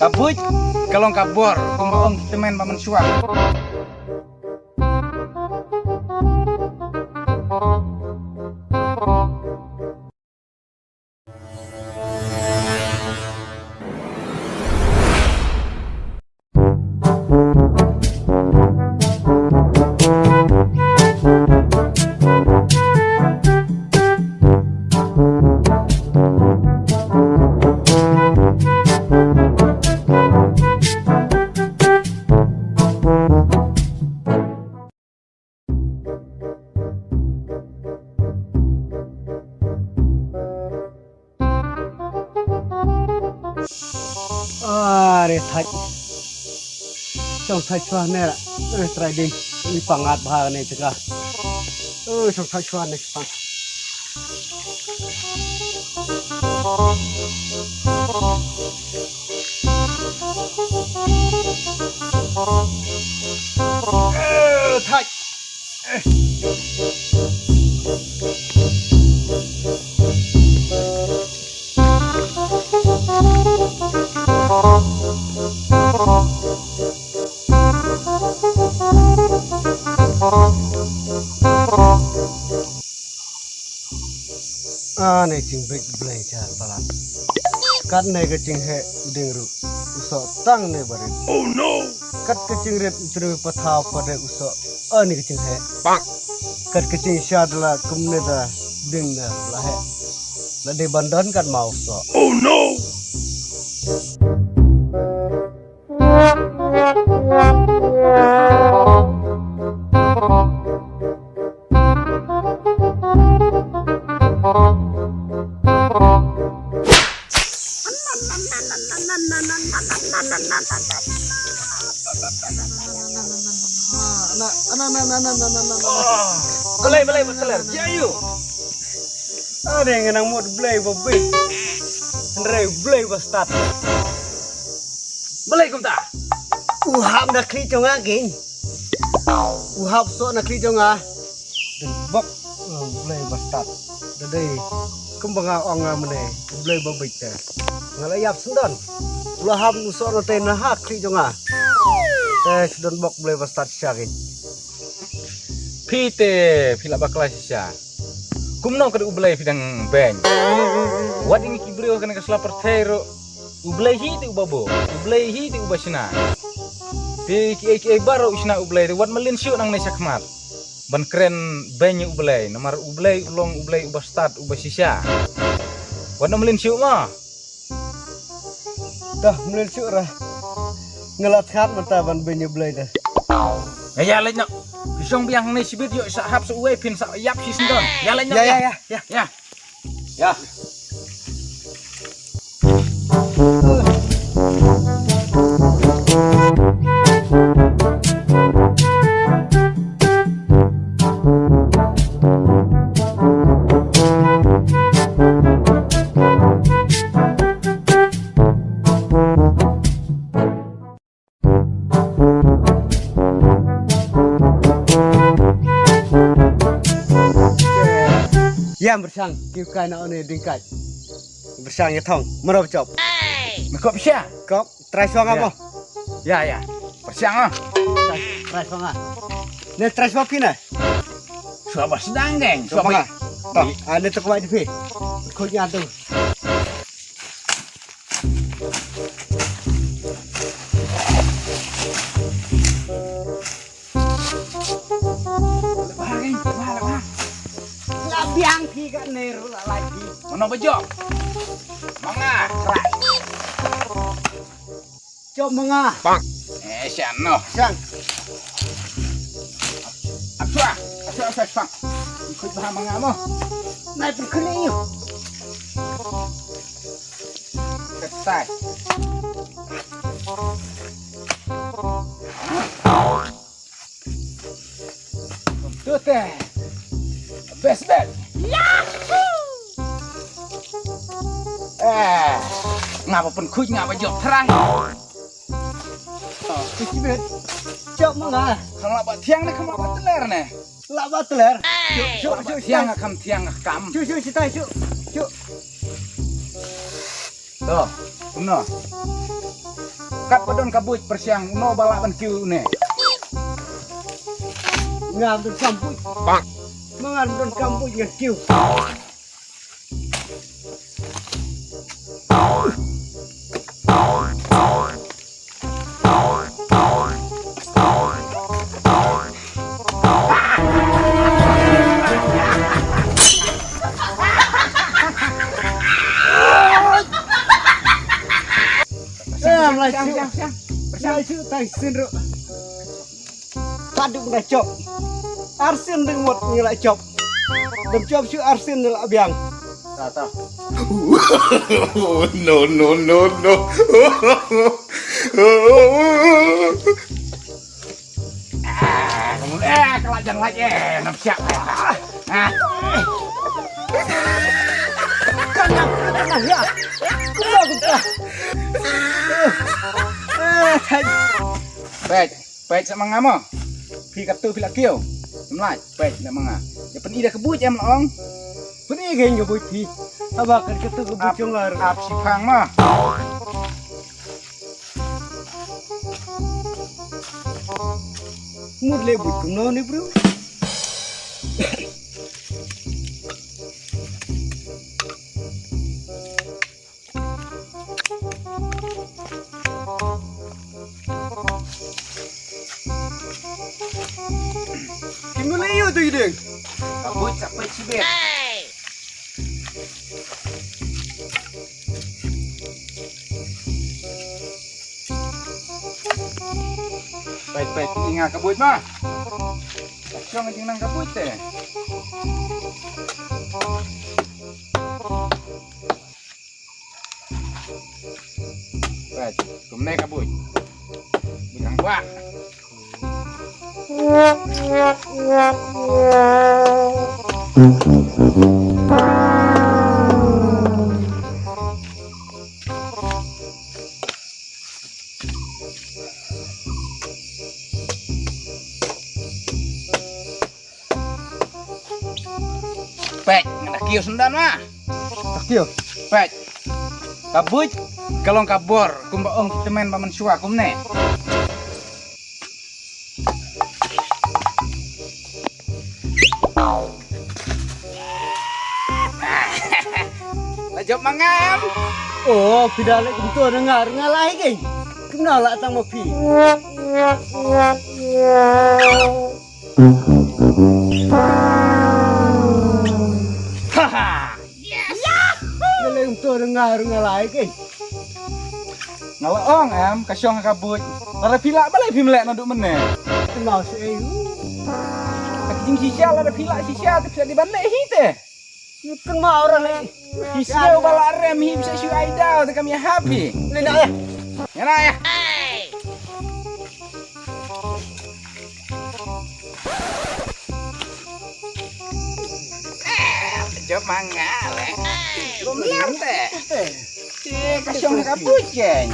Kabut, kalau kabur, kumbang temen paman suam. Re thạch trong thạch xoan này là trai đi đi bằng ngạt bà này chứ cả trong thạch xoan này bằng thạch này chừng bịch blay cha balan cắt này cái chừng hệ đinh ru uso tăng này bari oh no cắt cái chừng red utru pathao pada uso này cái chừng hệ bang cắt cái chừng shad la kumne da ding da la hệ là để bandan cắt mau uso oh no Belai beteler, jayu. Ada yang nang mod belai bobi. Ndrei belai bastat. Belai kumta. Uhap nak kri jonga king. Uhap so nak kri jonga. Dan bok belai bastat. Dadai kembanga onga mene belai bobi te. Ngalayap sendon. Ulaham uso no te na ha kri jonga. Te sendon bok belai bastat syakin. Pite, pila bakla sisa. Kumno kada ublay pidang beng. Wat ini kibrio kana kasla pertero. Ublay hiti ubabo. Ublay hiti ubasina. Pi ki baro isna ublay wat malin syu nang nesa kmat. Ban keren benye ublay, namar ublay ulong ublay ubastat ubasisa. Wat malin syu ma. Dah malin syu ra. Ngelat khat mata ban benye ublay dah. Ya lek nak. Pisong biang ni sibit yuk sahab suwe pin sak yap si sendon. Ya lain ya. Ya. Ya bersang kêu kai na one dingkai bersang ya thong merop chop Makop sia. kop trai suang apa Ya. Persiang ah. trai suang ah ne trai suang pina Suaba sedang geng. suang ah toh ane tu kuat di kau nyatu biang thi kan neru lagi Mana bejo? Manga, kerak. cop menga Bang. Siano. sang Apsua, bang. Ikut bahan manga mo. naik pukeni yuk Ketai. Tute. Best bet. Ngapa pun kuj ngapa jok terai. kecibet cop menga Kalau apa tiang ni kamu apa teler nih? laba teler cuk Tiang akam. cuk citai cuk Tuh, kuno. kat padon kabut persiang no balak ban kiu ne. Ngam don kampus. Mangan don kampus dengan kiu. Melayu tay sindro. Paduk na chop. Arsin deng mot ngila chop. Dem chop su arsin ngila biang. Ta. No, no, no, no. Kelajang lagi, nam siap. Kanang ya. Kulo kita. Pet sama ngamo. Pi katu pi lakio. Semlai, pet nak manga. Ya pen ida kebut em long. Peni gen yo boy pi. Aba kan ketu ke bucongar. Ap si phang ma. Mud le but kuno ni bro. Kimule yo tu ideng. Kabut sampai cibet. Pet ingat kabut mah. Kacang aja nang kabut teh. Pet, kumne kabut. Bukan gua. Pet, nggak kios sendan mah. Takio. Pet, kabut, kalau kabur, kumbaong temen paman suah kumne. Lajop mangam. Oh, pidale kuntu dengar ngalai geng. Kenal tang mo pi. Haha. Ngalai kuntu dengar ngalai geng. Ngalaong em, kasyong kabut. Lara pilak balai pimlek noduk meneh. Kenal si ayu. Kajing sisya lara pilak sisya tu bisa dibalik hite. Kan mau orang ni. Sisya balak rem hi bisa syu aida tu kami happy. Lena ya. Ya nak ya. Jom mangal. Belum teh. Kasyong kabut kan.